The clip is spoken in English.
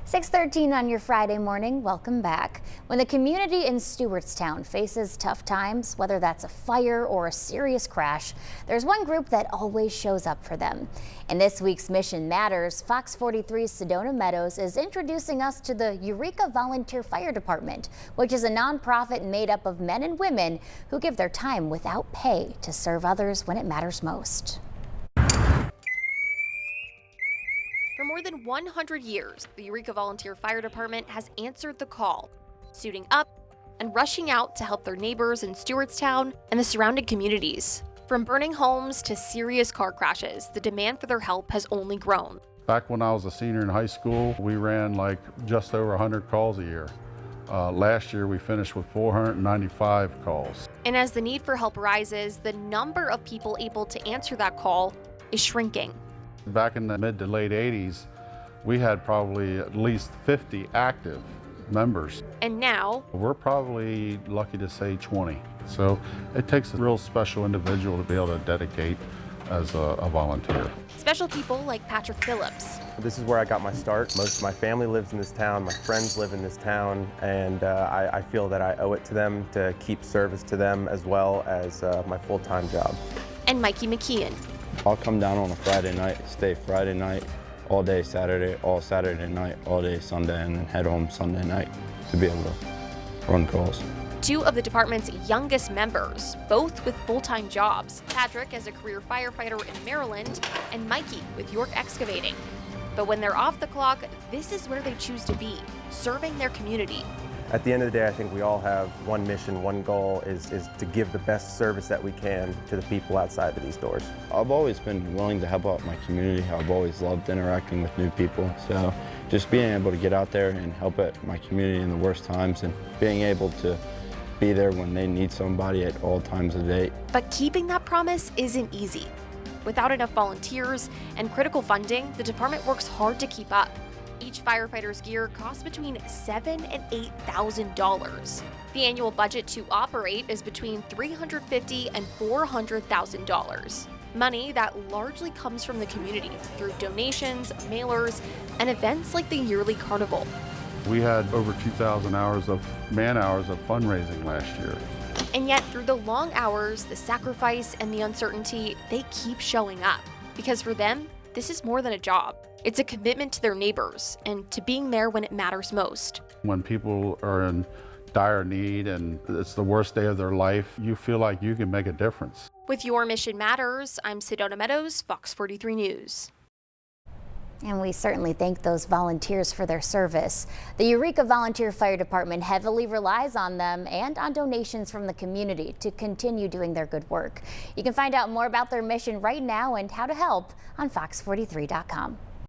6:13 on your Friday morning. Welcome back. When the community in Stewartstown faces tough times, whether that's a fire or a serious crash, there's one group that always shows up for them. In this week's Mission Matters, Fox 43's Sedona Meadows is introducing us to the Eureka Volunteer Fire Department, which is a nonprofit made up of men and women who give their time without pay to serve others when it matters most. For more than 100 years, the Eureka Volunteer Fire Department has answered the call, suiting up and rushing out to help their neighbors in Stewartstown and the surrounding communities. From burning homes to serious car crashes, the demand for their help has only grown. Back when I was a senior in high school, we ran just over 100 calls a year. Last year, we finished with 495 calls. And as the need for help rises, the number of people able to answer that call is shrinking. Back in the mid to late 80s, we had probably at least 50 active members. And now, we're probably lucky to say 20. So it takes a real special individual to be able to dedicate as a volunteer. Special people like Patrick Phillips. This is where I got my start. Most of my family lives in this town, my friends live in this town, and I feel that I owe it to them to keep service to them as well as my full-time job. And Mikey McKeon. I'll come down on a Friday night, stay Friday night, all day Saturday, all Saturday night, all day Sunday, and then head home Sunday night to be able to run calls. Two of the department's youngest members, both with full-time jobs. Patrick as a career firefighter in Maryland, and Mikey with York Excavating. But when they're off the clock, this is where they choose to be, serving their community. At the end of the day, I think we all have one mission, one goal is to give the best service that we can to the people outside of these doors. I've always been willing to help out my community. I've always loved interacting with new people. So just being able to get out there and help out my community in the worst times and being able to be there when they need somebody at all times of the day. But keeping that promise isn't easy. Without enough volunteers and critical funding, the department works hard to keep up. Each firefighter's gear costs between $7,000 and $8,000. The annual budget to operate is between $350,000 and $400,000. Money that largely comes from the community through donations, mailers, and events like the yearly carnival. We had over 2,000 hours of man-hours of fundraising last year. And yet, through the long hours, the sacrifice, and the uncertainty, they keep showing up. Because for them, this is more than a job. It's a commitment to their neighbors and to being there when it matters most. When people are in dire need and it's the worst day of their life, you feel like you can make a difference. With Your Mission Matters, I'm Sedona Meadows, Fox 43 News. And we certainly thank those volunteers for their service. The Eureka Volunteer Fire Department heavily relies on them and on donations from the community to continue doing their good work. You can find out more about their mission right now and how to help on fox43.com.